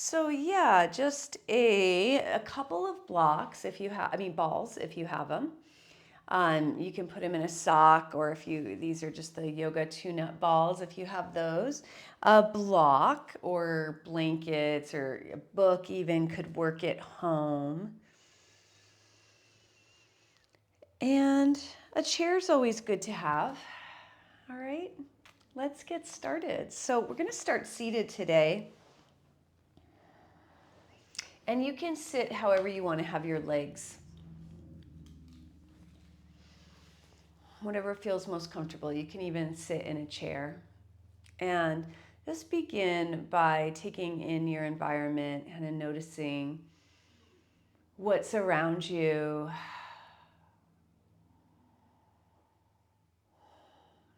So yeah, just a couple of blocks if you have, I mean balls if you have them. You can put them in a sock, or if you, these are just the yoga tune-up balls if you have those. A block or blankets or a book even could work at home. And a chair is always good to have. All right, let's get started. So we're going to start seated today. And you can sit however you want to have your legs. Whatever feels most comfortable. You can even sit in a chair. And just begin by taking in your environment and noticing what's around you.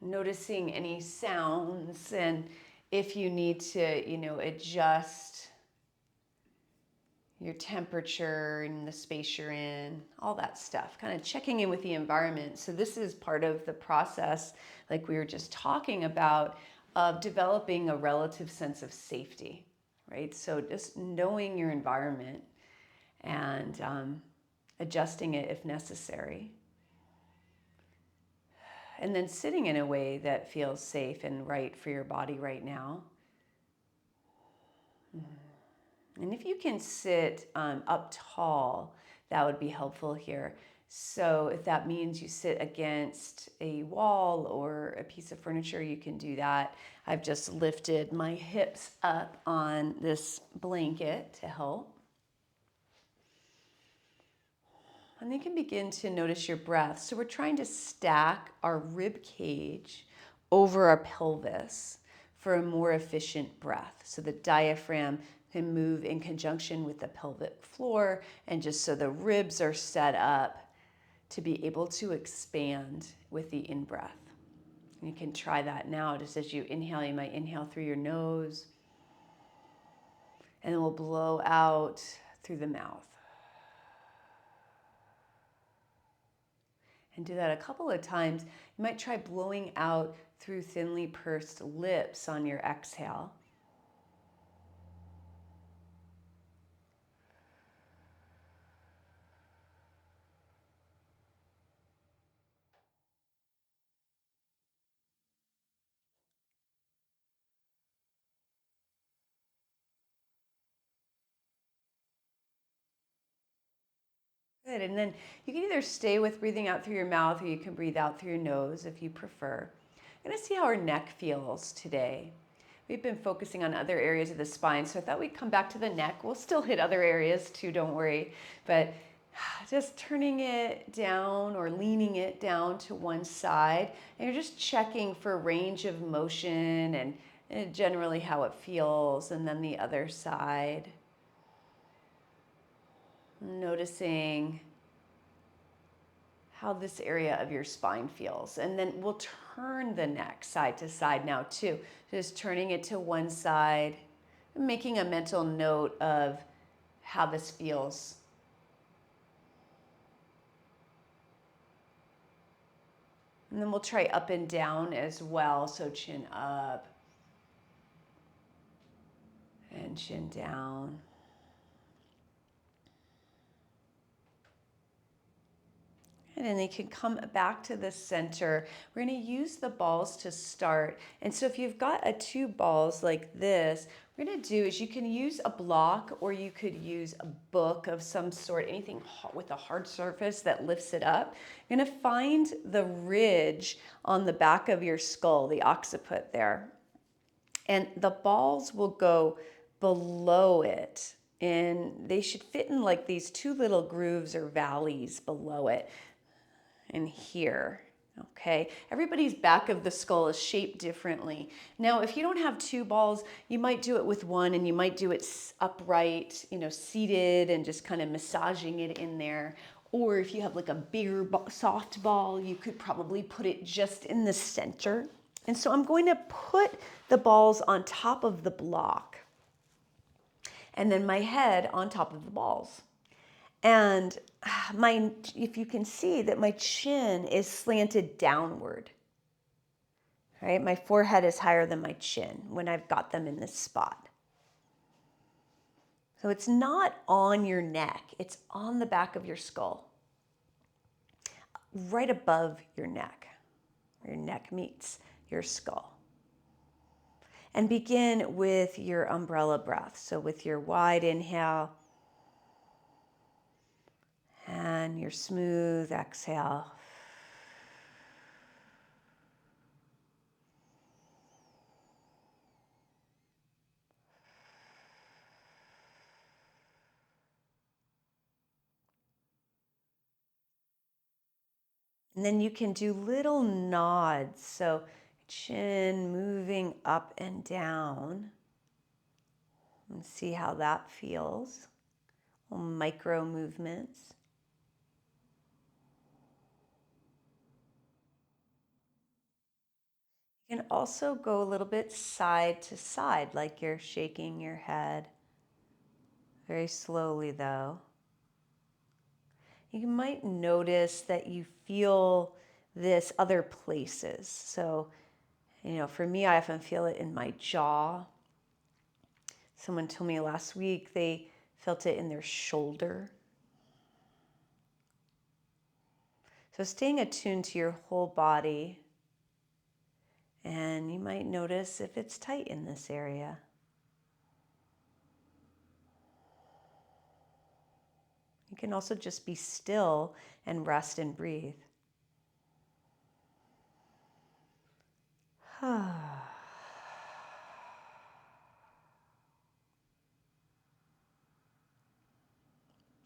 Noticing any sounds, and if you need to, adjust your temperature and the space you're in, all that stuff, kind of checking in with the environment. So this is part of the process, like we were just talking about, of developing a relative sense of safety, right? So just knowing your environment and adjusting it if necessary. And then sitting in a way that feels safe and right for your body right now. And if you can sit up tall, that would be helpful here. So if that means you sit against a wall or a piece of furniture, you can do that. I've just lifted my hips up on this blanket to help. And you can begin to notice your breath. So we're trying to stack our rib cage over our pelvis for a more efficient breath. So the diaphragm can move in conjunction with the pelvic floor, and just so the ribs are set up to be able to expand with the in-breath. And you can try that now. Just as you inhale, you might inhale through your nose, and then we'll blow out through the mouth. And do that a couple of times. You might try blowing out through thinly pursed lips on your exhale. Good. And then you can either stay with breathing out through your mouth, or you can breathe out through your nose if you prefer. I'm going to see how our neck feels today. We've been focusing on other areas of the spine, so I thought we'd come back to the neck. We'll still hit other areas too, don't worry. But just turning it down or leaning it down to one side, and you're just checking for range of motion and generally how it feels, and then the other side. Noticing how this area of your spine feels. And then we'll turn the neck side to side now too. Just turning it to one side, and making a mental note of how this feels. And then we'll try up and down as well. So chin up and chin down. And then they can come back to the center. We're going to use the balls to start. And so if you've got a two balls like this, what we're going to do is you can use a block, or you could use a book of some sort, anything with a hard surface that lifts it up. You're going to find the ridge on the back of your skull, the occiput there. And the balls will go below it. And they should fit in like these two little grooves or valleys below it. And here, okay? Everybody's back of the skull is shaped differently. Now, if you don't have two balls, you might do it with one, and you might do it upright, seated, and just kind of massaging it in there. Or if you have like a bigger soft ball, you could probably put it just in the center. And so I'm going to put the balls on top of the block, and then my head on top of the balls. And if you can see that my chin is slanted downward, right? My forehead is higher than my chin when I've got them in this spot. So it's not on your neck, it's on the back of your skull, right above your neck, where your neck meets your skull. And begin with your umbrella breath. So with your wide inhale and your smooth exhale. And then you can do little nods. So chin moving up and down. And see how that feels. Little micro movements. You can also go a little bit side to side, like you're shaking your head. Very slowly though. You might notice that you feel this other places. So, for me, I often feel it in my jaw. Someone told me last week they felt it in their shoulder. So staying attuned to your whole body, and you might notice if it's tight in this area. You can also just be still and rest and breathe.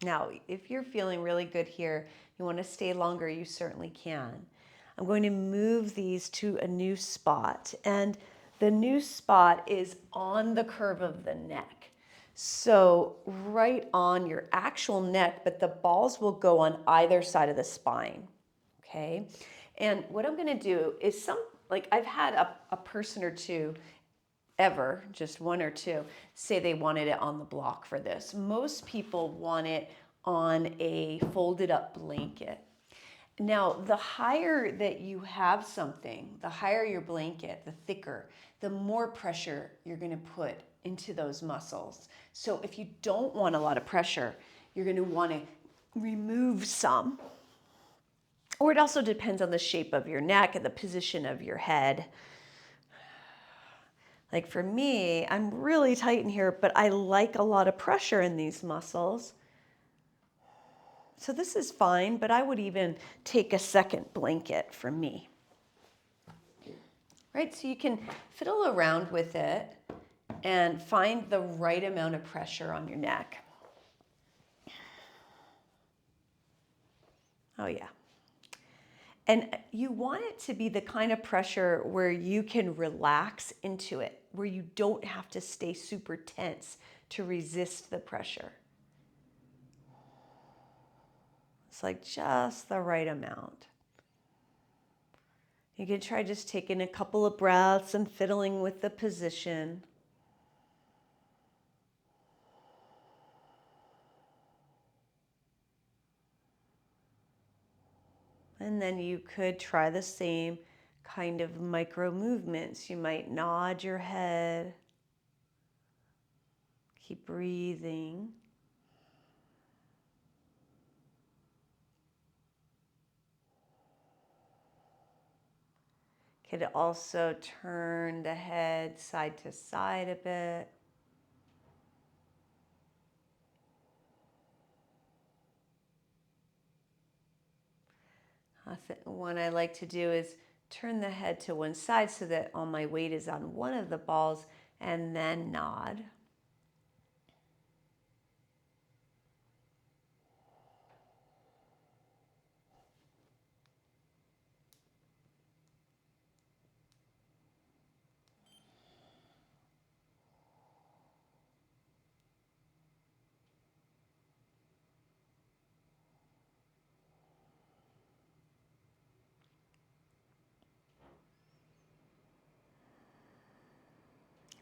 Now, if you're feeling really good here, you want to stay longer, you certainly can. I'm going to move these to a new spot, and the new spot is on the curve of the neck. So right on your actual neck, but the balls will go on either side of the spine, okay? And what I'm gonna do is I've had a person or two ever, just one or two, say they wanted it on the block for this. Most people want it on a folded up blanket. Now, the higher that you have something, the higher your blanket, the thicker, the more pressure you're going to put into those muscles. So if you don't want a lot of pressure, you're going to want to remove some. Or it also depends on the shape of your neck and the position of your head. Like for me, I'm really tight in here, but I like a lot of pressure in these muscles. So this is fine, but I would even take a second blanket for me. Right, so you can fiddle around with it and find the right amount of pressure on your neck. Oh yeah. And you want it to be the kind of pressure where you can relax into it, where you don't have to stay super tense to resist the pressure. It's like just the right amount. You can try just taking a couple of breaths and fiddling with the position. And then you could try the same kind of micro movements. You might nod your head. Keep breathing. Could also turn the head side to side a bit. One I like to do is turn the head to one side so that all my weight is on one of the balls and then nod.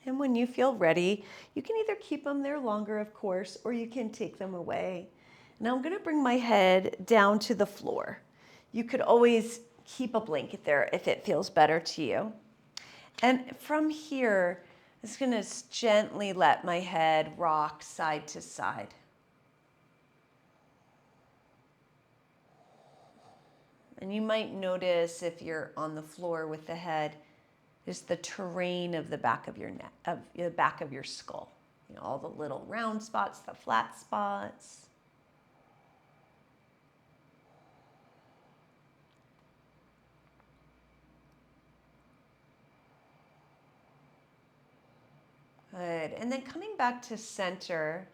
And when you feel ready, you can either keep them there longer, of course, or you can take them away. Now I'm going to bring my head down to the floor. You could always keep a blanket there if it feels better to you. And from here, Just going to gently let my head rock side to side. And you might notice if you're on the floor with the head, just the terrain of the back of your neck, of the back of your skull. You know, all the little round spots, the flat spots. Good. And then coming back to center,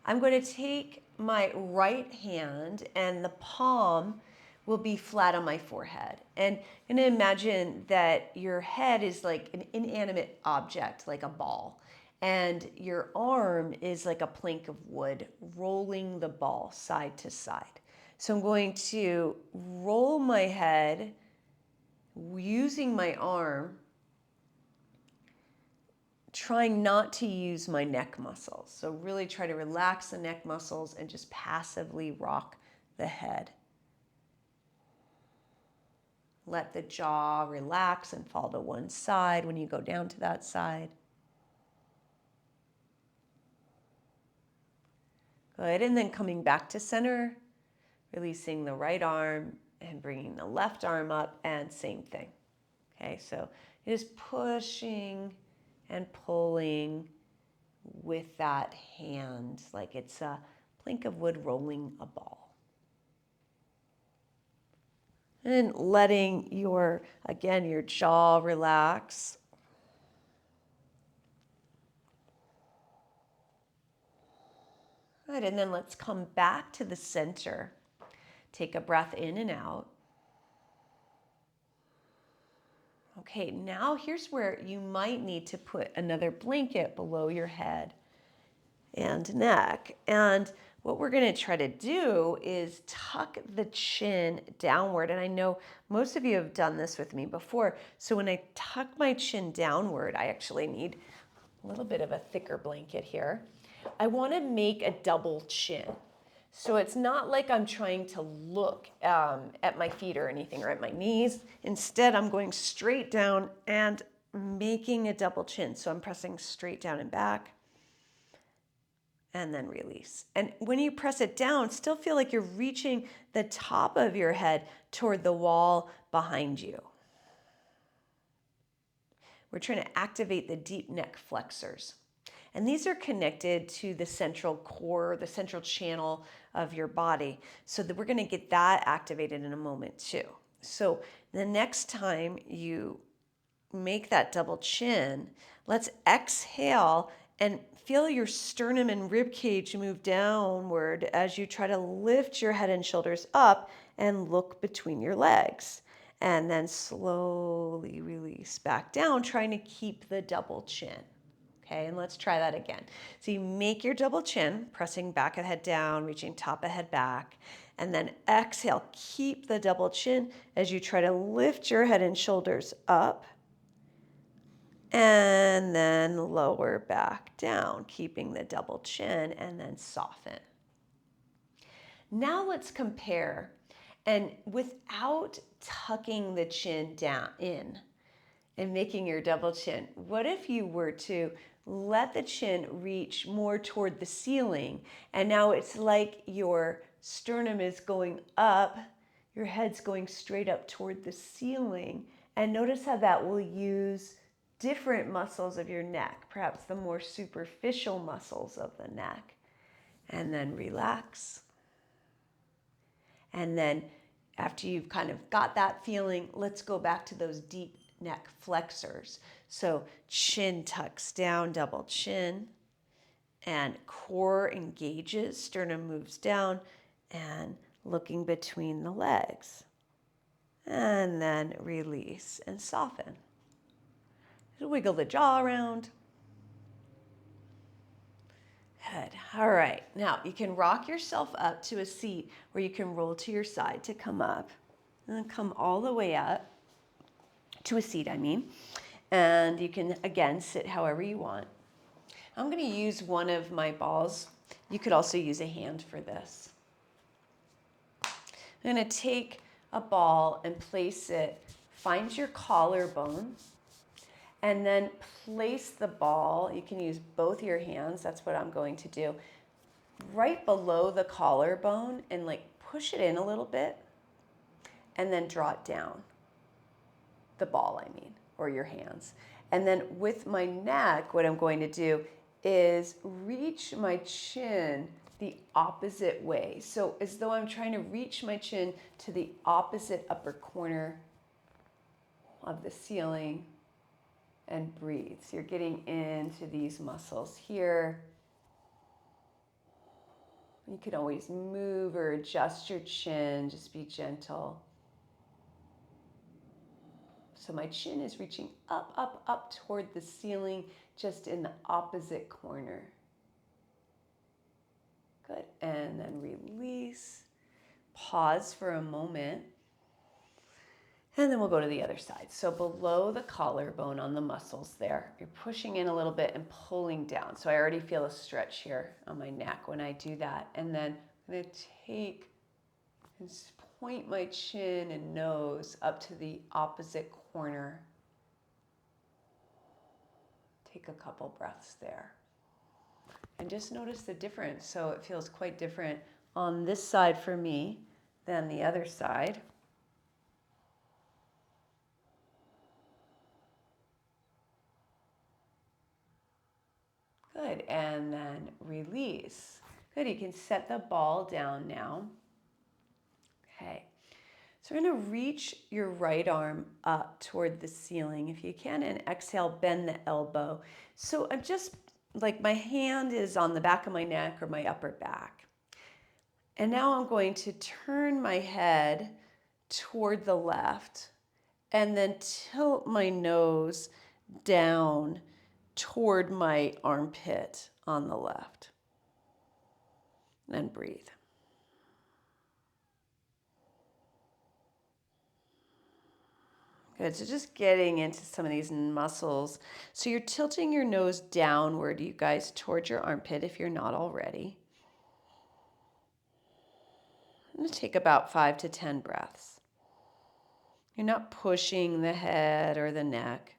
I'm going to take my right hand and the palm will be flat on my forehead. And I'm going to imagine that your head is like an inanimate object, like a ball. And your arm is like a plank of wood, rolling the ball side to side. So I'm going to roll my head using my arm, trying not to use my neck muscles. So really try to relax the neck muscles and just passively rock the head. Let the jaw relax and fall to one side when you go down to that side. Good, and then coming back to center, releasing the right arm and bringing the left arm up, and same thing. Okay, so just pushing and pulling with that hand like it's a plank of wood rolling a ball. And letting your jaw relax. Good, and then let's come back to the center. Take a breath in and out. Okay, now here's where you might need to put another blanket below your head and neck. And what we're going to try to do is tuck the chin downward. And I know most of you have done this with me before. So when I tuck my chin downward, I actually need a little bit of a thicker blanket here. I want to make a double chin. So it's not like I'm trying to look at my feet or anything or at my knees. Instead, I'm going straight down and making a double chin. So I'm pressing straight down and back and then release. And when you press it down, still feel like you're reaching the top of your head toward the wall behind you. We're trying to activate the deep neck flexors. And these are connected to the central core, the central channel of your body. So that we're going to get that activated in a moment too. So the next time you make that double chin, let's exhale and feel your sternum and rib cage move downward as you try to lift your head and shoulders up and look between your legs. And then slowly release back down, trying to keep the double chin. Okay, and let's try that again. So you make your double chin, pressing back of head down, reaching top of head back, and then exhale. Keep the double chin as you try to lift your head and shoulders up, and then lower back down, keeping the double chin, and then soften. Now let's compare, and without tucking the chin down in and making your double chin, what if you were to let the chin reach more toward the ceiling, and now it's like your sternum is going up, your head's going straight up toward the ceiling, and notice how that will use different muscles of your neck, perhaps the more superficial muscles of the neck, and then relax. And then after you've kind of got that feeling, let's go back to those deep neck flexors. So chin tucks down, double chin, and core engages, sternum moves down, and looking between the legs. And then release and soften. Just wiggle the jaw around. Good. All right. Now you can rock yourself up to a seat where you can roll to your side to come up, and then come all the way up to a seat, and you can again sit however you want. I'm going to use one of my balls. You could also use a hand for this. I'm going to take a ball and place it, find your collarbone, And then place the ball. You can use both your hands. That's what I'm going to do. Right below the collarbone and like push it in a little bit and then draw it down. The ball, I mean, or your hands. And then with my neck, what I'm going to do is reach my chin the opposite way. So as though I'm trying to reach my chin to the opposite upper corner of the ceiling and breathe. So you're getting into these muscles here. You can always move or adjust your chin, just be gentle. So my chin is reaching up, up, up toward the ceiling, just in the opposite corner. Good, and then release. Pause for a moment. And then we'll go to the other side. So below the collarbone on the muscles there, you're pushing in a little bit and pulling down. So I already feel a stretch here on my neck when I do that. And then I'm going to take and point my chin and nose up to the opposite corner. Take a couple breaths there. And just notice the difference. So it feels quite different on this side for me than the other side. Good, and then release. Good, you can set the ball down now. Okay, so we're gonna reach your right arm up toward the ceiling if you can, and exhale, bend the elbow. So I'm just, like my hand is on the back of my neck or my upper back. And now I'm going to turn my head toward the left and then tilt my nose down toward my armpit on the left. And breathe. Good, so just getting into some of these muscles. So you're tilting your nose downward, you guys, towards your armpit if you're not already. I'm going to take about 5 to 10 breaths. You're not pushing the head or the neck.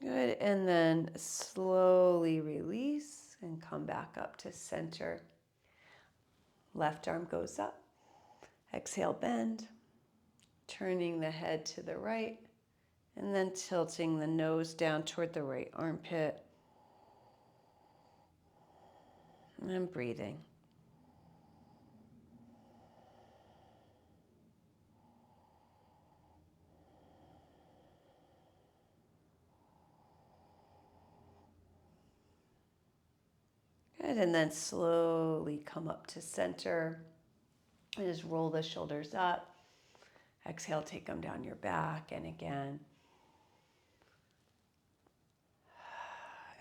Good, and then slowly release and come back up to center. Left arm goes up. Exhale, bend. Turning the head to the right. And then tilting the nose down toward the right armpit. And breathing. Good, and then slowly come up to center. And just roll the shoulders up. Exhale, take them down your back, and again.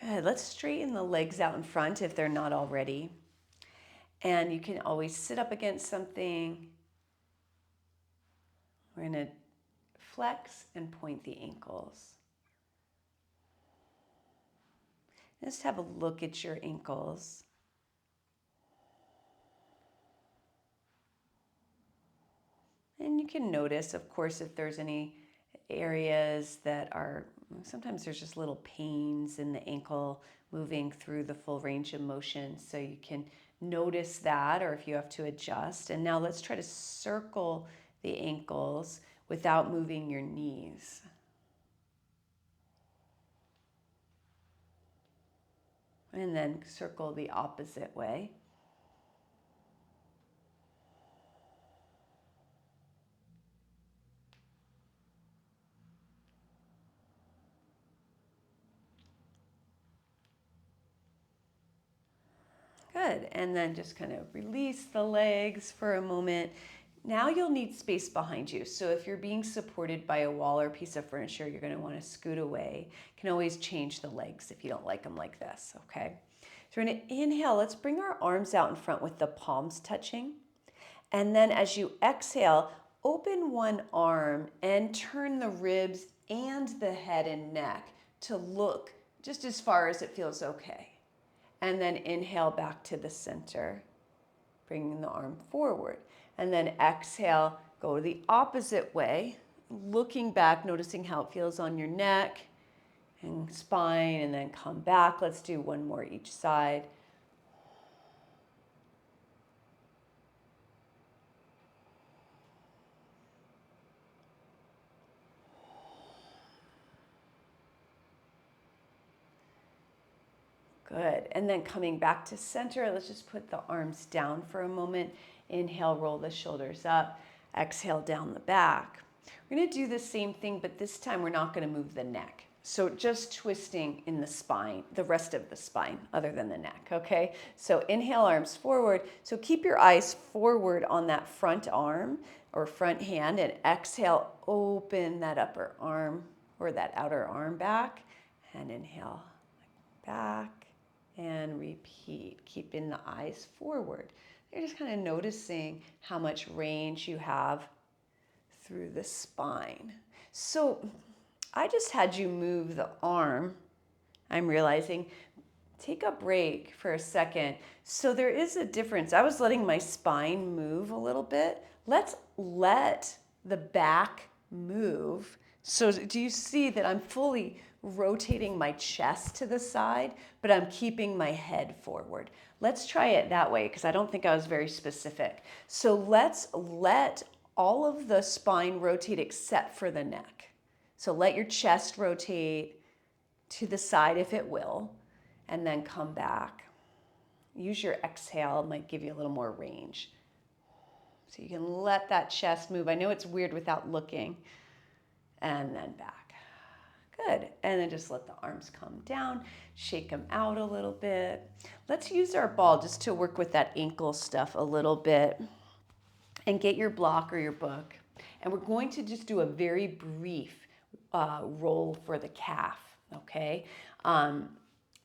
Good, let's straighten the legs out in front if they're not already. And you can always sit up against something. We're going to flex and point the ankles. Just have a look at your ankles. And you can notice, of course, if there's any areas that are, sometimes there's just little pains in the ankle moving through the full range of motion. So you can notice that, or if you have to adjust. And now let's try to circle the ankles without moving your knees. And then circle the opposite way. Good, and then just kind of release the legs for a moment. Now you'll need space behind you. So if you're being supported by a wall or a piece of furniture, you're going to want to scoot away. You can always change the legs if you don't like them like this, okay? So we're going to inhale. Let's bring our arms out in front with the palms touching. And then as you exhale, open one arm and turn the ribs and the head and neck to look just as far as it feels okay. And then inhale back to the center, bringing the arm forward. And then exhale, go the opposite way, looking back, noticing how it feels on your neck and spine, and then come back. Let's do one more each side. Good. And then coming back to center, let's just put the arms down for a moment. Inhale, roll the shoulders up. Exhale, down the back. We're going to do the same thing, but this time we're not going to move the neck. So just twisting in the spine, the rest of the spine, other than the neck, okay? So inhale, arms forward. So keep your eyes forward on that front arm or front hand, and exhale, open that upper arm or that outer arm back, and inhale, back, and repeat, keeping the eyes forward. You're just kind of noticing how much range you have through the spine. So I just had you move the arm. I'm realizing, take a break for a second. So there is a difference. I was letting my spine move a little bit. Let's let the back move. So do you see that I'm fully rotating my chest to the side, but I'm keeping my head forward? Let's try it that way, because I don't think I was very specific. So let's let all of the spine rotate except for the neck. So let your chest rotate to the side if it will, and then come back. Use your exhale, it might give you a little more range. So you can let that chest move. I know it's weird without looking. And then back. Good. And then just let the arms come down, shake them out a little bit. Let's use our ball just to work with that ankle stuff a little bit. And get your block or your book. And we're going to just do a very brief roll for the calf, okay?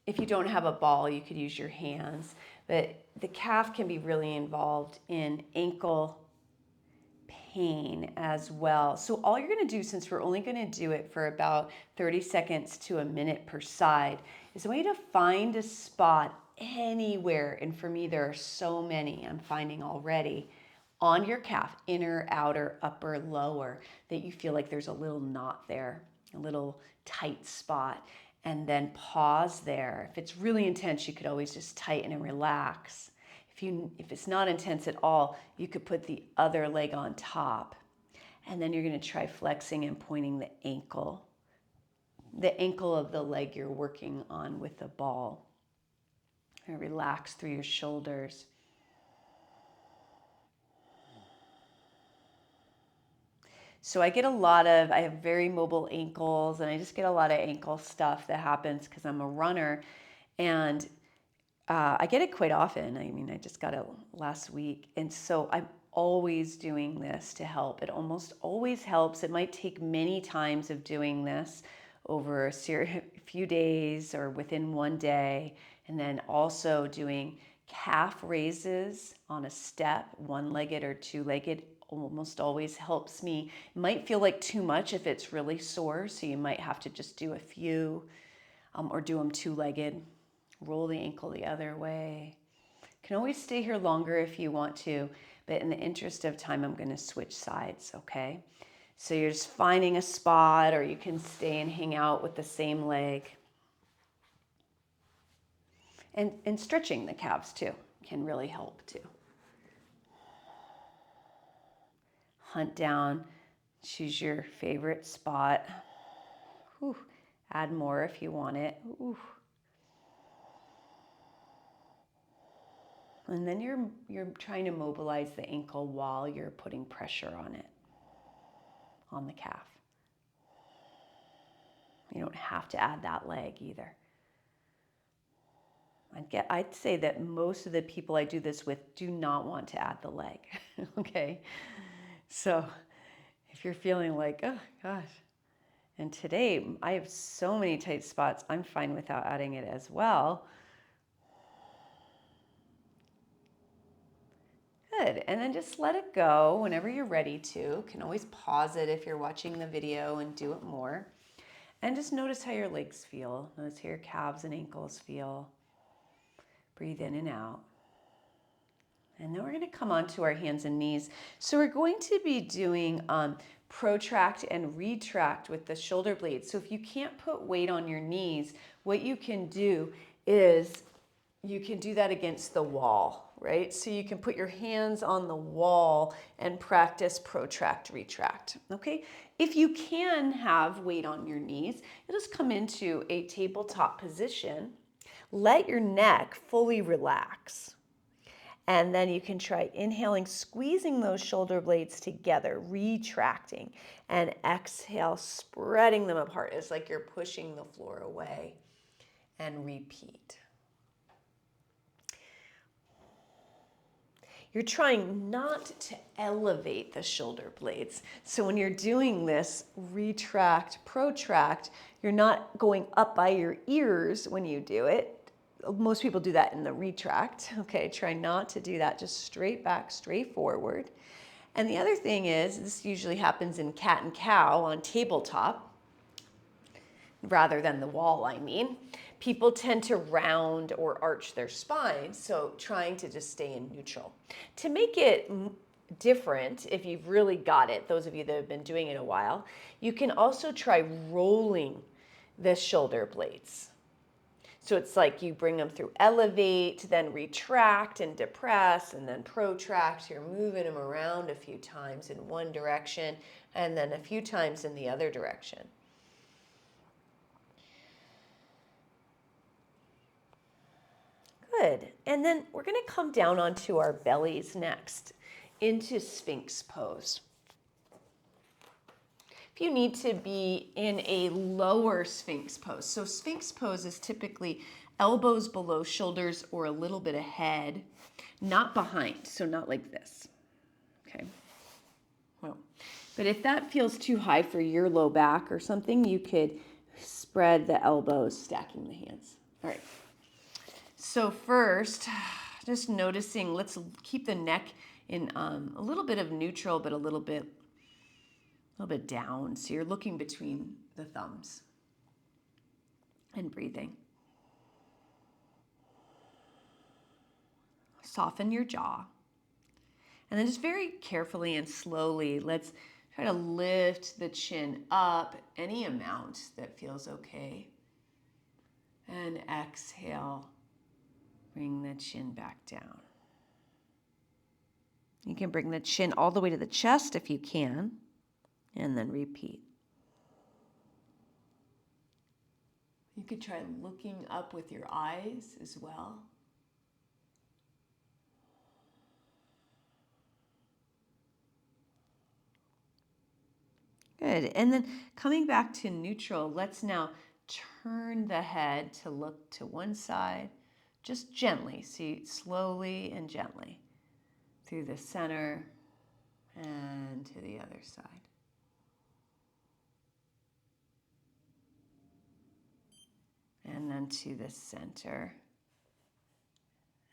If you don't have a ball, you could use your hands. But the calf can be really involved in ankle pain as well. So all you're going to do, since we're only going to do it for about 30 seconds to a minute per side, is I want you to find a spot anywhere. And for me, there are so many I'm finding already on your calf, inner, outer, upper, lower, that you feel like there's a little knot there, a little tight spot. And then pause there. If it's really intense, you could always just tighten and relax. If it's not intense at all, you could put the other leg on top. And then you're going to try flexing and pointing the ankle of the leg you're working on with the ball. And relax through your shoulders. So I have very mobile ankles, and I just get a lot of ankle stuff that happens because I'm a runner. And I get it quite often. I mean, I just got it last week. And so I'm always doing this to help. It almost always helps. It might take many times of doing this over a few days or within one day. And then also doing calf raises on a step, one-legged or two-legged, almost always helps me. It might feel like too much if it's really sore, so you might have to just do a few or do them two-legged. Roll the ankle the other way. You can always stay here longer if you want to, but in the interest of time, I'm going to switch sides, okay? So you're just finding a spot, or you can stay and hang out with the same leg. And stretching the calves too can really help too. Hunt down, choose your favorite spot. Whew. Add more if you want it. Ooh. And then you're trying to mobilize the ankle while you're putting pressure on it, on the calf. You don't have to add that leg either. I'd say that most of the people I do this with do not want to add the leg, okay? So if you're feeling like, oh gosh, and today I have so many tight spots, I'm fine without adding it as well. Good, and then just let it go whenever you're ready to. You can always pause it if you're watching the video and do it more. And just notice how your legs feel. Notice how your calves and ankles feel. Breathe in and out. And then we're going to come onto our hands and knees. So we're going to be doing protract and retract with the shoulder blades. So if you can't put weight on your knees, what you can do is you can do that against the wall, right? So you can put your hands on the wall and practice protract, retract, okay? If you can have weight on your knees, you'll just come into a tabletop position. Let your neck fully relax. And then you can try inhaling, squeezing those shoulder blades together, retracting, and exhale, spreading them apart. It's like you're pushing the floor away, and repeat. You're trying not to elevate the shoulder blades. So when you're doing this retract, protract, you're not going up by your ears when you do it. Most people do that in the retract. Okay, try not to do that. Just straight back, straight forward. And the other thing is, this usually happens in cat and cow on tabletop, rather than the wall, I mean. People tend to round or arch their spine, so trying to just stay in neutral. To make it different, if you've really got it, those of you that have been doing it a while, you can also try rolling the shoulder blades. So it's like you bring them through elevate, then retract and depress, and then protract. You're moving them around a few times in one direction, and then a few times in the other direction. Good. And then we're going to come down onto our bellies next, into Sphinx pose. If you need to be in a lower Sphinx pose, so Sphinx pose is typically elbows below shoulders or a little bit ahead, not behind, so not like this. Okay. Well, but if that feels too high for your low back or something, you could spread the elbows, stacking the hands. All right. So first, just noticing, let's keep the neck in a little bit of neutral, but a little bit down. So you're looking between the thumbs and breathing. Soften your jaw. And then just very carefully and slowly, let's try to lift the chin up any amount that feels okay. And exhale, bring the chin back down. You can bring the chin all the way to the chest if you can, and then repeat. You could try looking up with your eyes as well. Good. And then coming back to neutral, let's now turn the head to look to one side, just gently. See, slowly and gently through the center and to the other side. And then to the center.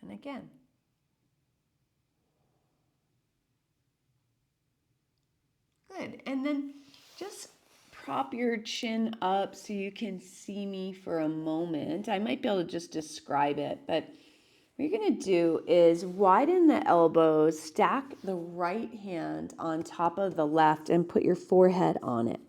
And again. Good. And then just prop your chin up so you can see me for a moment. I might be able to just describe it, but what you're going to do is widen the elbows, stack the right hand on top of the left, and put your forehead on it.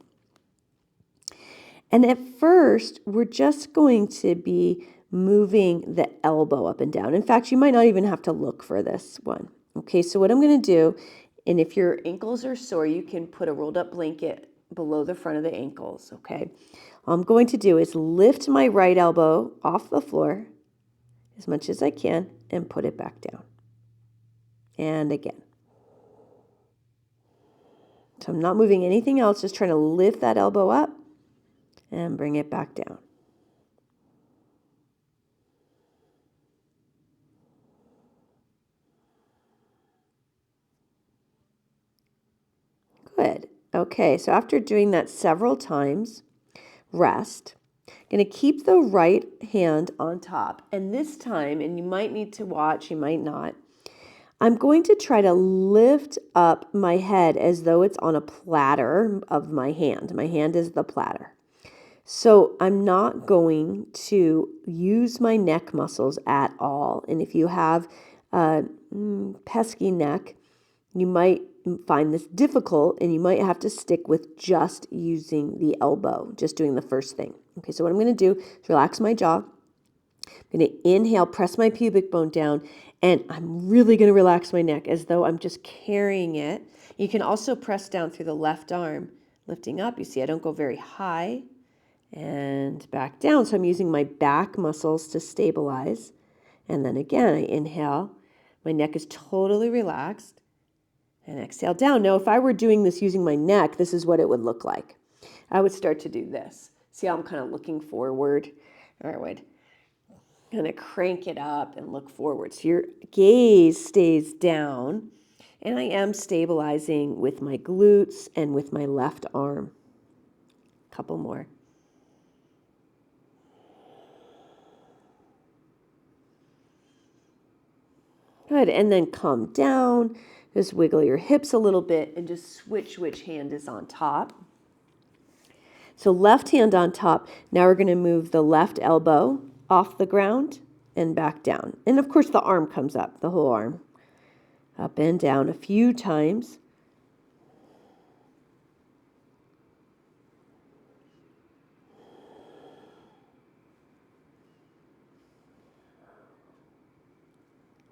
And at first, we're just going to be moving the elbow up and down. In fact, you might not even have to look for this one. Okay, so what I'm going to do, and if your ankles are sore, you can put a rolled up blanket below the front of the ankles, okay? All I'm going to do is lift my right elbow off the floor as much as I can and put it back down. And again. So I'm not moving anything else, just trying to lift that elbow up and bring it back down. Good. Okay, so after doing that several times, rest. Going to keep the right hand on top. And this time, and you might need to watch, you might not, I'm going to try to lift up my head as though it's on a platter of my hand. My hand is the platter. So I'm not going to use my neck muscles at all. And if you have pesky neck, you might find this difficult and you might have to stick with just using the elbow, just doing the first thing. Okay, so what I'm going to do is relax my jaw. I'm going to inhale, press my pubic bone down, and I'm really going to relax my neck as though I'm just carrying it. You can also press down through the left arm, lifting up. You see, I don't go very high and back down. So I'm using my back muscles to stabilize. And then again, I inhale. My neck is totally relaxed. And exhale down. Now, if I were doing this using my neck, this is what it would look like. I would start to do this. See how I'm kind of looking forward? Or I would kind of crank it up and look forward. So your gaze stays down. And I am stabilizing with my glutes and with my left arm. Couple more. Good, and then come down. Just wiggle your hips a little bit and just switch which hand is on top. So left hand on top. Now we're going to move the left elbow off the ground and back down. And of course the arm comes up, the whole arm. Up and down a few times.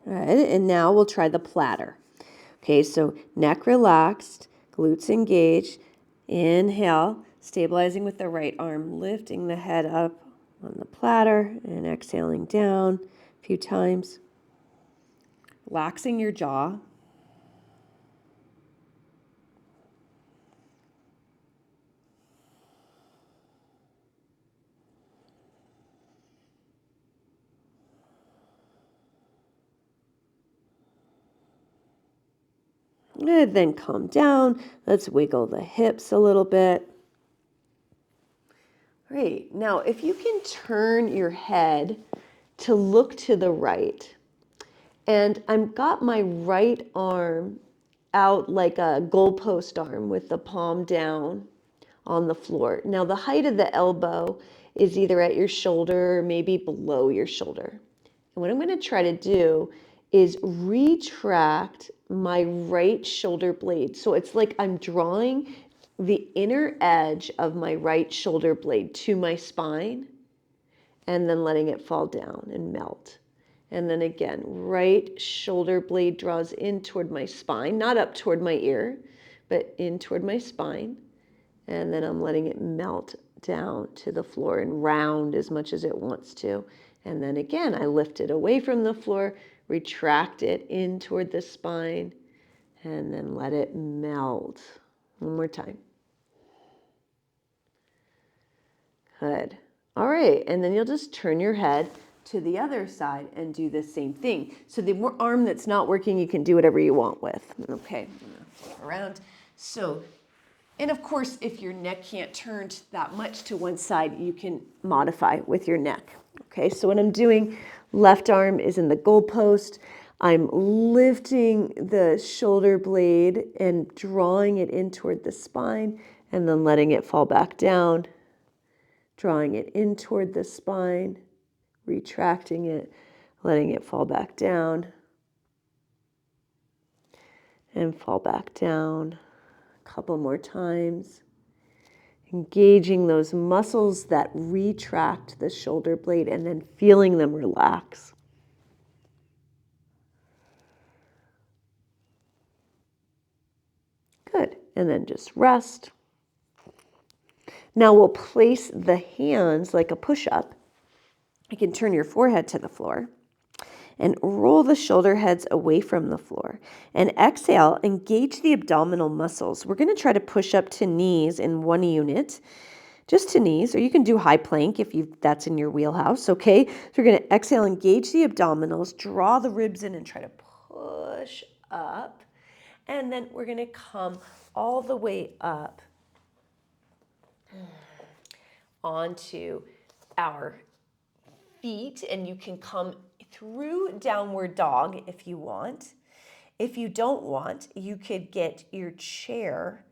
All right, and now we'll try the platter. Okay, so neck relaxed, glutes engaged. Inhale, stabilizing with the right arm, lifting the head up on the platter and exhaling down a few times. Relaxing your jaw. And then calm down. Let's wiggle the hips a little bit. Great. Now, if you can turn your head to look to the right, and I've got my right arm out like a goalpost arm with the palm down on the floor. Now, the height of the elbow is either at your shoulder or maybe below your shoulder. And what I'm going to try to do is retract my right shoulder blade. So it's like I'm drawing the inner edge of my right shoulder blade to my spine and then letting it fall down and melt. And then again, right shoulder blade draws in toward my spine, not up toward my ear, but in toward my spine. And then I'm letting it melt down to the floor and round as much as it wants to. And then again, I lift it away from the floor, retract it in toward the spine, and then let it melt. One more time. Good. All right, and then you'll just turn your head to the other side and do the same thing. So the arm that's not working, you can do whatever you want with. Okay, around. So, and of course, if your neck can't turn that much to one side, you can modify with your neck. Okay, so what I'm doing, left arm is in the goalpost. I'm lifting the shoulder blade and drawing it in toward the spine and then letting it fall back down. Drawing it in toward the spine, retracting it, letting it fall back down, and fall back down a couple more times. Engaging those muscles that retract the shoulder blade and then feeling them relax. Good. And then just rest. Now we'll place the hands like a push-up. You can turn your forehead to the floor and roll the shoulder heads away from the floor. And exhale, engage the abdominal muscles. We're going to try to push up to knees in one unit, just to knees, or you can do high plank if that's in your wheelhouse, okay? So we're going to exhale, engage the abdominals, draw the ribs in and try to push up. And then we're going to come all the way up onto our feet, and you can come through downward dog if you want. If you don't want, you could get your chair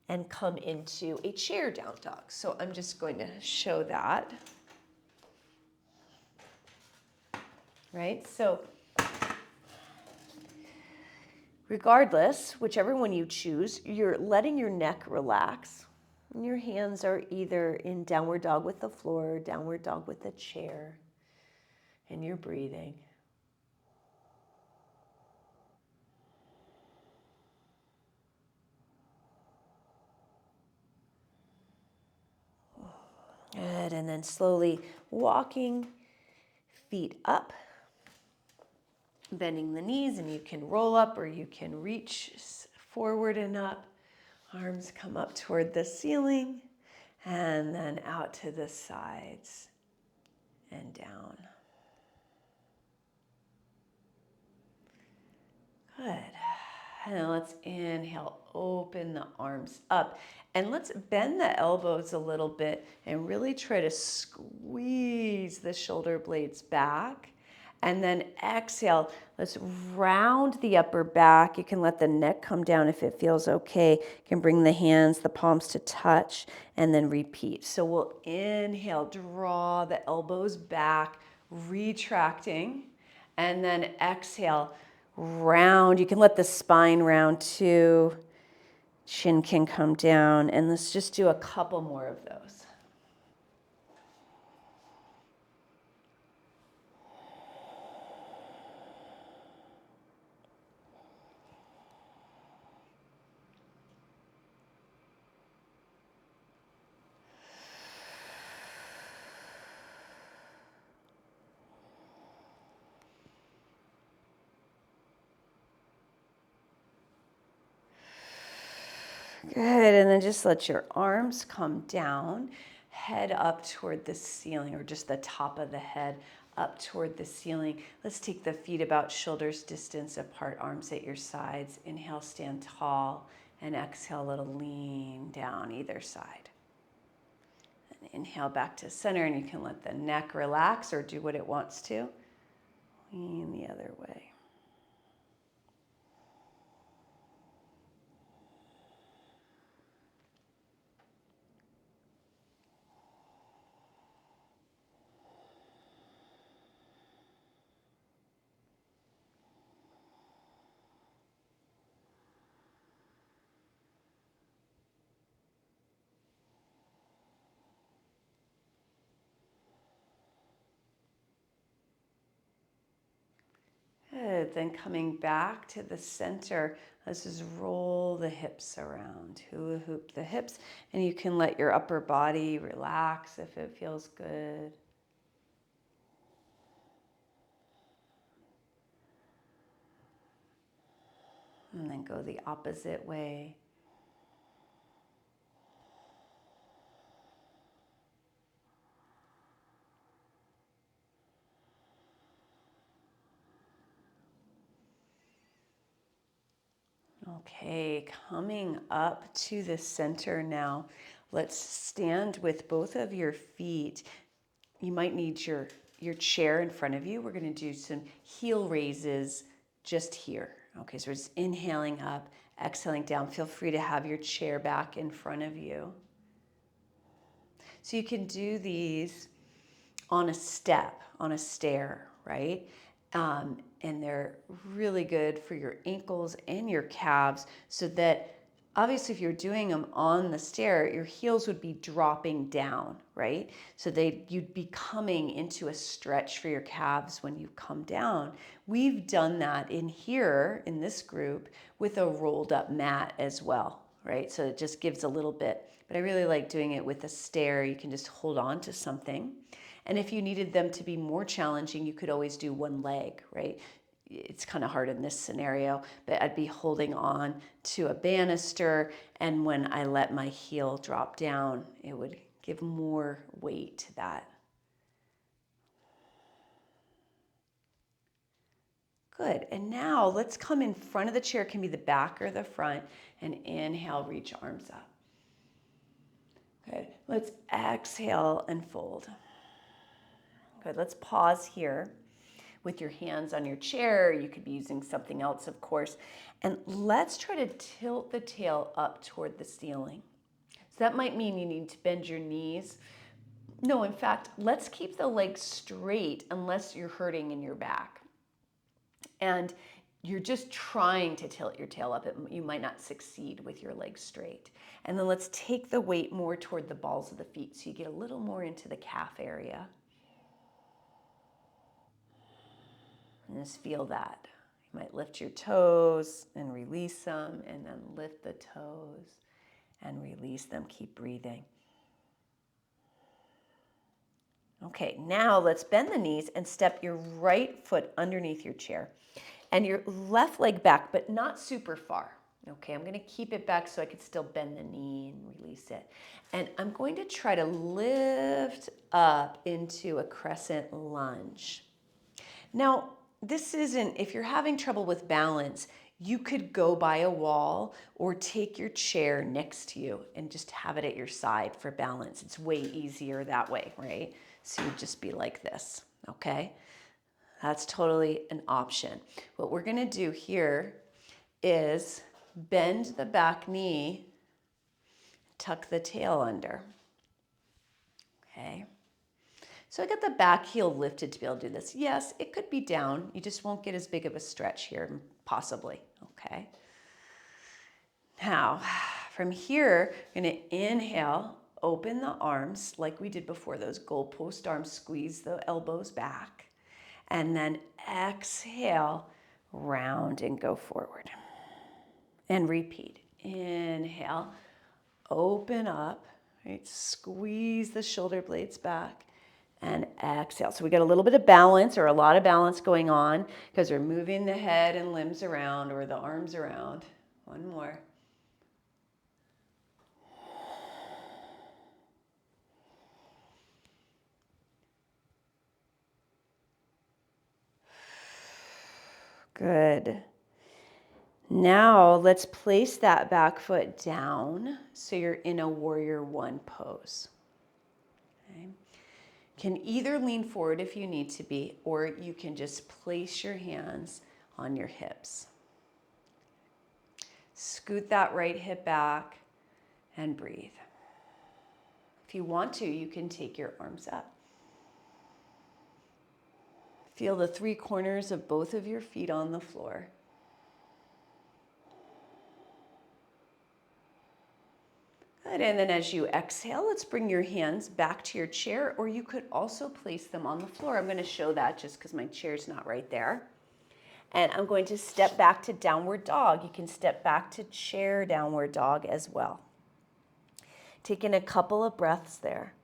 and come into a chair down dog. So I'm just going to show that. Right? So Regardless, whichever one you choose, you're letting your neck relax. And your hands are either in downward dog with the floor or downward dog with the chair. And you're breathing. Good. And then slowly walking feet up, bending the knees, and you can roll up or you can reach forward and up. Arms come up toward the ceiling and then out to the sides and down. Good. And then let's inhale, open the arms up. And let's bend the elbows a little bit and really try to squeeze the shoulder blades back. And then exhale, let's round the upper back. You can let the neck come down if it feels okay. You can bring the hands, the palms to touch, and then repeat. So we'll inhale, draw the elbows back, retracting, and then exhale, round. You can let the spine round too. Chin can come down. And let's just do a couple more of those. Good, and then just let your arms come down, head up toward the ceiling, or just the top of the head up toward the ceiling. Let's take the feet about shoulders distance apart, arms at your sides. Inhale, stand tall, and exhale, a little lean down either side. And inhale back to center, and you can let the neck relax or do what it wants to. Lean the other way. Good. Then coming back to the center, let's just roll the hips around, hula hoop the hips, and you can let your upper body relax if it feels good. And then go the opposite way. Okay, coming up to the center now. Let's stand with both of your feet. You might need your chair in front of you. We're going to do some heel raises just here. Okay, so we're just inhaling up, exhaling down. Feel free to have your chair back in front of you. So you can do these on a step, on a stair, right? And they're really good for your ankles and your calves so that obviously if you're doing them on the stair, your heels would be dropping down, right? So you'd be coming into a stretch for your calves when you come down. We've done that in here in this group with a rolled up mat as well, right? So it just gives a little bit, but I really like doing it with a stair. You can just hold on to something. And if you needed them to be more challenging, you could always do one leg, right? It's kind of hard in this scenario, but I'd be holding on to a banister, and when I let my heel drop down, it would give more weight to that. Good, and now let's come in front of the chair, it can be the back or the front, and inhale, reach arms up. Good, let's exhale and fold. Good, let's pause here with your hands on your chair. You could be using something else, of course. And let's try to tilt the tail up toward the ceiling. So that might mean you need to bend your knees. No, in fact, let's keep the legs straight unless you're hurting in your back. And you're just trying to tilt your tail up. You might not succeed with your legs straight. And then let's take the weight more toward the balls of the feet so you get a little more into the calf area. And just feel that. You might lift your toes and release them, and then lift the toes and release them. Keep breathing. Okay, now let's bend the knees and step your right foot underneath your chair and your left leg back, but not super far. Okay, I'm gonna keep it back so I can still bend the knee and release it. And I'm going to try to lift up into a crescent lunge. Now, this isn't, if you're having trouble with balance, you could go by a wall or take your chair next to you and just have it at your side for balance. It's way easier that way, right? So you'd just be like this, okay? That's totally an option. What we're gonna do here is bend the back knee, tuck the tail under, okay? So I got the back heel lifted to be able to do this. Yes, it could be down. You just won't get as big of a stretch here, possibly, okay? Now, from here, we're gonna inhale, open the arms like we did before, those goalpost arms, squeeze the elbows back, and then exhale, round and go forward. And repeat. Inhale, open up, right? Squeeze the shoulder blades back and exhale. So we got a little bit of balance or a lot of balance going on because we're moving the head and limbs around or the arms around. One more. Good. Now let's place that back foot down so you're in a warrior one pose. Okay. Can either lean forward if you need to be, or you can just place your hands on your hips. Scoot that right hip back and breathe. If you want to, you can take your arms up. Feel the three corners of both of your feet on the floor. Good, and then as you exhale, let's bring your hands back to your chair, or you could also place them on the floor. I'm going to show that just because my chair's not right there. And I'm going to step back to downward dog. You can step back to chair downward dog as well. Taking a couple of breaths there.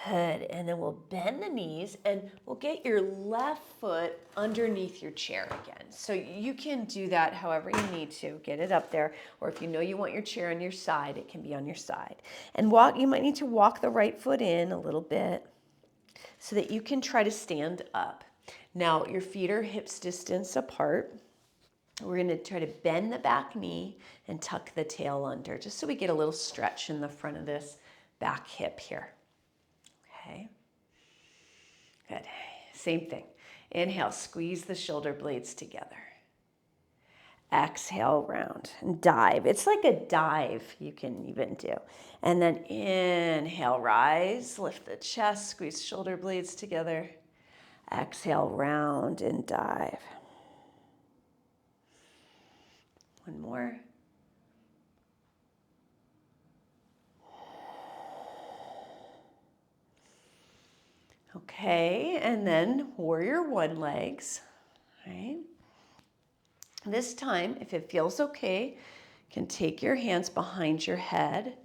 Good, and then we'll bend the knees and we'll get your left foot underneath your chair again. So you can do that however you need to, get it up there, or if you know you want your chair on your side, it can be on your side. And you might need to walk the right foot in a little bit so that you can try to stand up. Now your feet are hips distance apart. We're going to try to bend the back knee and tuck the tail under, just so we get a little stretch in the front of this back hip here. Okay, good. Same thing. Inhale, squeeze the shoulder blades together. Exhale, round and dive. It's like a dive you can even do. And then inhale, rise, lift the chest, squeeze shoulder blades together. Exhale, round and dive. One more. Okay, and then warrior one legs, right? This time, if it feels okay, you can take your hands behind your head.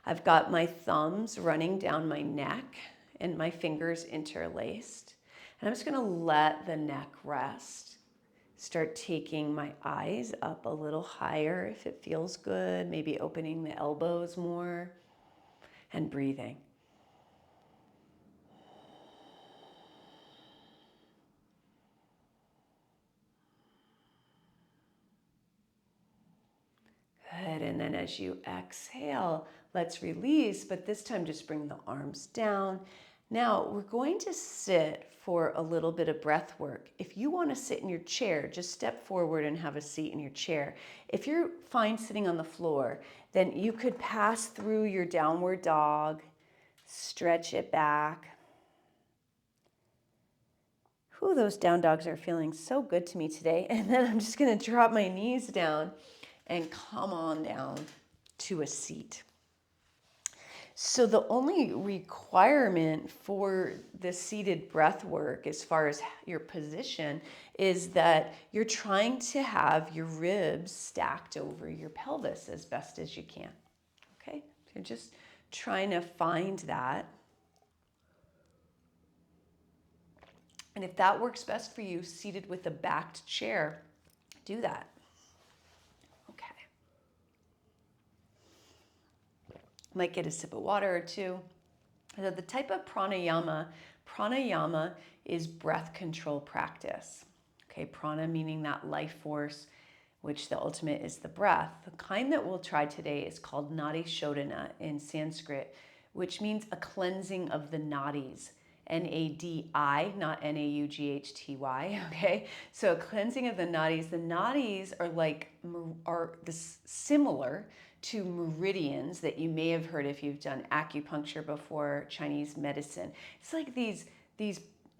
I've got my thumbs running down my neck and my fingers interlaced. And I'm just gonna let the neck rest. Start taking my eyes up a little higher if it feels good, maybe opening the elbows more and breathing. Good, and then as you exhale, let's release, but this time just bring the arms down Now we're going to sit for a little bit of breath work. If you want to sit in your chair, just step forward and have a seat in your chair. If you're fine sitting on the floor, then you could pass through your downward dog, stretch it back. Whew, those down dogs are feeling so good to me today. And then I'm just going to drop my knees down and come on down to a seat. So the only requirement for the seated breath work as far as your position is that you're trying to have your ribs stacked over your pelvis as best as you can. Okay? So you're just trying to find that. And if that works best for you, seated with a backed chair, do that. Okay. Might get a sip of water or two. So the type of pranayama is breath control practice. Okay, prana meaning that life force, which the ultimate is the breath. The kind that we'll try today is called nadi shodona in Sanskrit, which means a cleansing of the nadis. N-A-D-I, not N-A-U-G-H-T-Y, okay? So a cleansing of the nadis. The nadis are similar to meridians that you may have heard if you've done acupuncture before, Chinese medicine. It's like these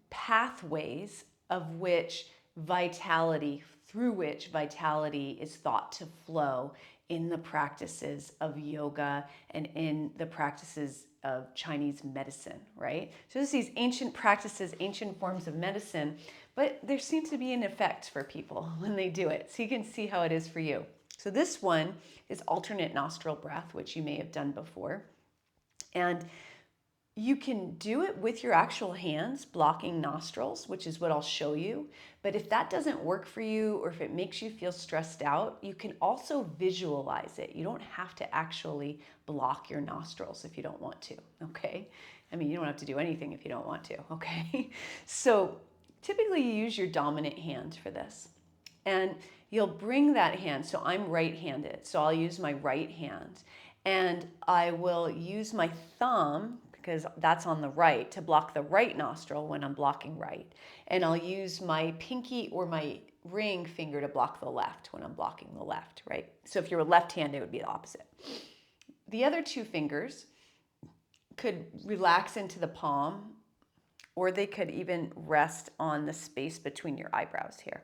pathways of which through which vitality is thought to flow in the practices of yoga and in the practices of Chinese medicine, right? So there's these ancient practices, ancient forms of medicine, but there seems to be an effect for people when they do it. So you can see how it is for you. So this one is alternate nostril breath, which you may have done before. And you can do it with your actual hands, blocking nostrils, which is what I'll show you. But if that doesn't work for you, or if it makes you feel stressed out, you can also visualize it. You don't have to actually block your nostrils if you don't want to, okay? I mean, you don't have to do anything if you don't want to, okay? So typically you use your dominant hand for this. And you'll bring that hand, so I'm right-handed, so I'll use my right hand. And I will use my thumb, because that's on the right, to block the right nostril when I'm blocking right. And I'll use my pinky or my ring finger to block the left when I'm blocking the left, right? So if you were left-handed, it would be the opposite. The other two fingers could relax into the palm, or they could even rest on the space between your eyebrows here.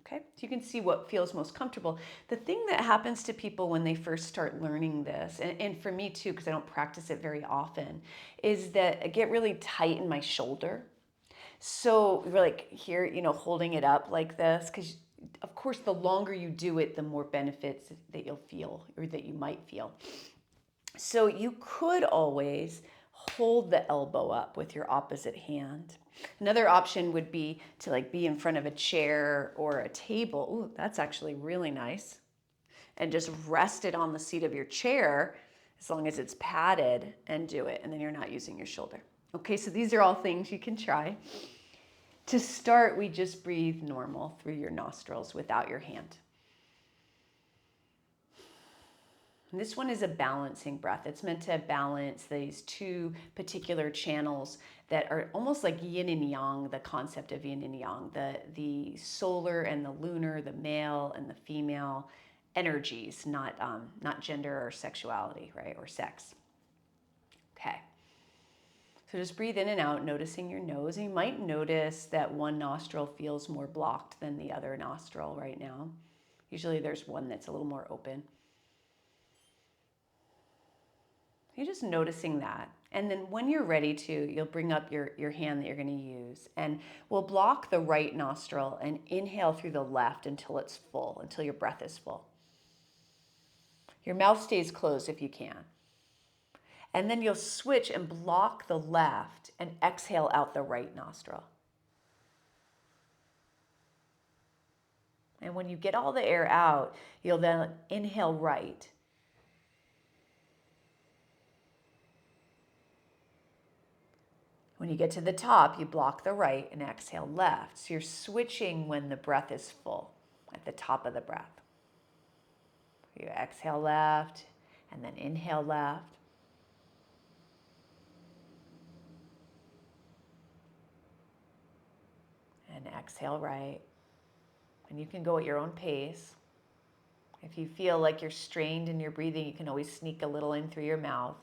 Okay, so you can see what feels most comfortable. The thing that happens to people when they first start learning this, and for me too, because I don't practice it very often, is that I get really tight in my shoulder. So you're like here, holding it up like this, because of course, the longer you do it, the more benefits that you'll feel or that you might feel. So you could always hold the elbow up with your opposite hand. Another option would be to be in front of a chair or a table. Ooh, that's actually really nice. And just rest it on the seat of your chair as long as it's padded and do it. And then you're not using your shoulder. Okay, so these are all things you can try. To start, we just breathe normal through your nostrils without your hand. And this one is a balancing breath. It's meant to balance these two particular channels that are almost like yin and yang, the concept of yin and yang, the solar and the lunar, the male and the female energies, not gender or sexuality, right, or sex. Okay. So just breathe in and out, noticing your nose. And you might notice that one nostril feels more blocked than the other nostril right now. Usually there's one that's a little more open. You're just noticing that. And then when you're ready to, you'll bring up your hand that you're going to use. And we'll block the right nostril and inhale through the left until it's full, until your breath is full. Your mouth stays closed if you can. And then you'll switch and block the left and exhale out the right nostril. And when you get all the air out, you'll then inhale right. When you get to the top, you block the right and exhale left. So you're switching when the breath is full at the top of the breath. You exhale left and then inhale left. exhale right. And you can go at your own pace. If you feel like you're strained in your breathing, you can always sneak a little in through your mouth.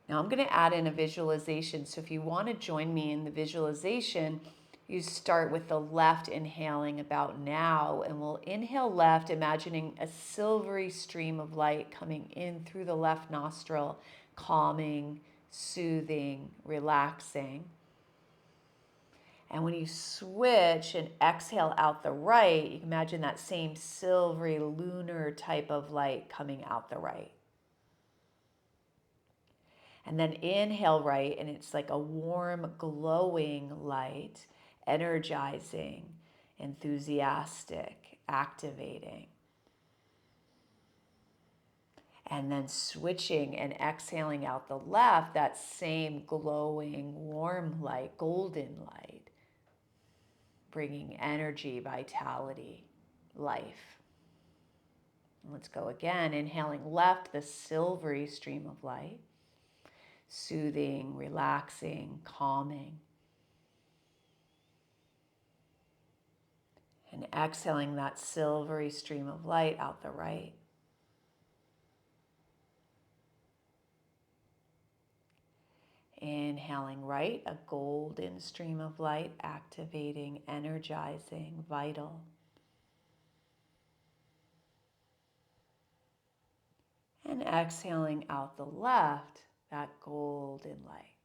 Now I'm going to add in a visualization. So if you want to join me in the visualization, you start with the left inhaling about now, and we'll inhale left, imagining a silvery stream of light coming in through the left nostril, calming, soothing, relaxing. And when you switch and exhale out the right, you can imagine that same silvery lunar type of light coming out the right. And then inhale right, and it's like a warm, glowing light, energizing, enthusiastic, activating. And then switching and exhaling out the left, that same glowing, warm light, golden light, bringing energy, vitality, life. Let's go again. Inhaling left, the silvery stream of light, soothing, relaxing, calming. And exhaling that silvery stream of light out the right. Inhaling right, a golden stream of light, activating, energizing, vital. And exhaling out the left, that golden light.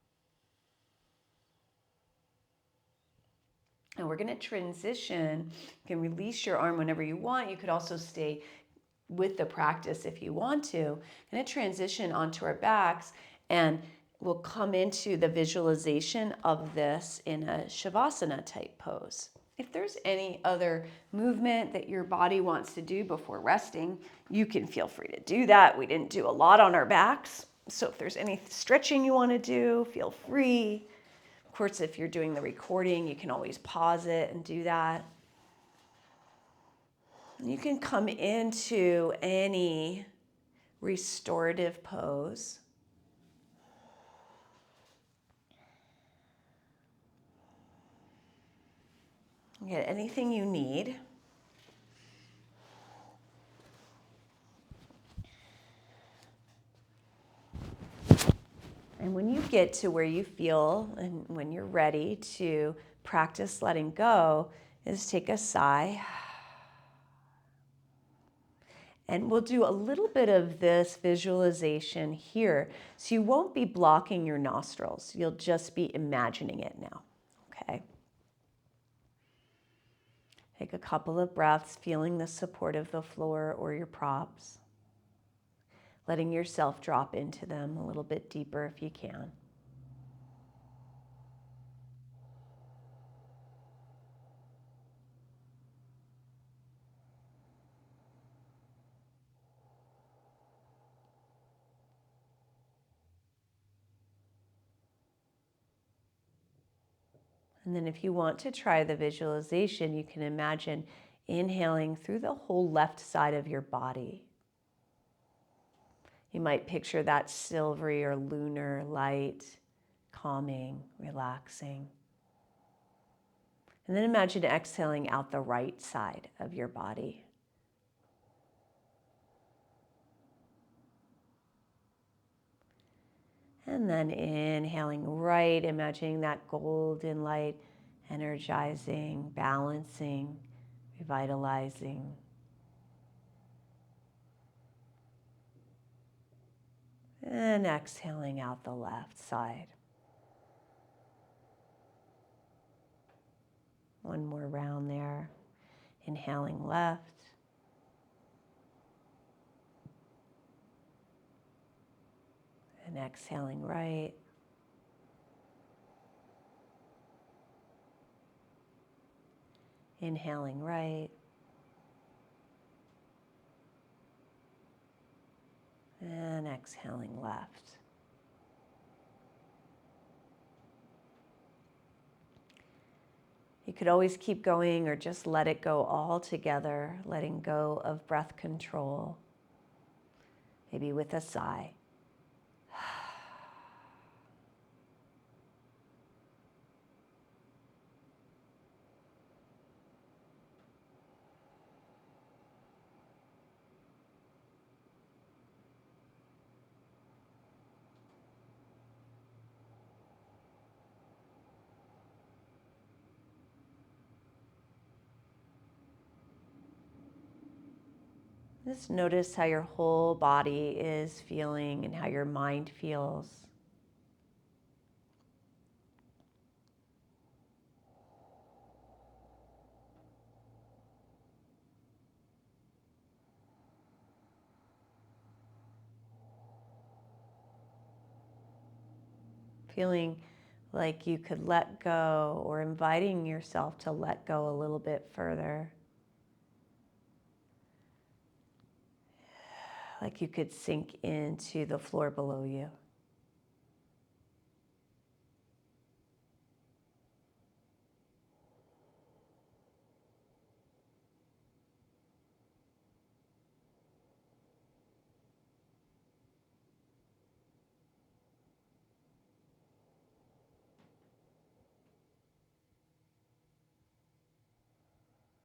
And we're going to transition. You can release your arm whenever you want. You could also stay with the practice if you want to. I'm going to transition onto our backs, and we'll come into the visualization of this in a Shavasana type pose. If there's any other movement that your body wants to do before resting, you can feel free to do that. We didn't do a lot on our backs, so if there's any stretching you want to do, feel free. Of course, if you're doing the recording, you can always pause it and do that. You can come into any restorative pose. Get anything you need. And when you get to where you feel and when you're ready to practice letting go, is take a sigh. And we'll do a little bit of this visualization here. So you won't be blocking your nostrils. You'll just be imagining it now. Okay. Take a couple of breaths, feeling the support of the floor or your props. Letting yourself drop into them a little bit deeper if you can. And then if you want to try the visualization, you can imagine inhaling through the whole left side of your body. You might picture that silvery or lunar light, calming, relaxing. And then imagine exhaling out the right side of your body. And then inhaling right, imagining that golden light, energizing, balancing, revitalizing. And exhaling out the left side. One more round there. Inhaling left. And exhaling right. Inhaling right. And exhaling left. You could always keep going or just let it go all together, letting go of breath control, maybe with a sigh. Just notice how your whole body is feeling and how your mind feels. Feeling like you could let go or inviting yourself to let go a little bit further. Like you could sink into the floor below you.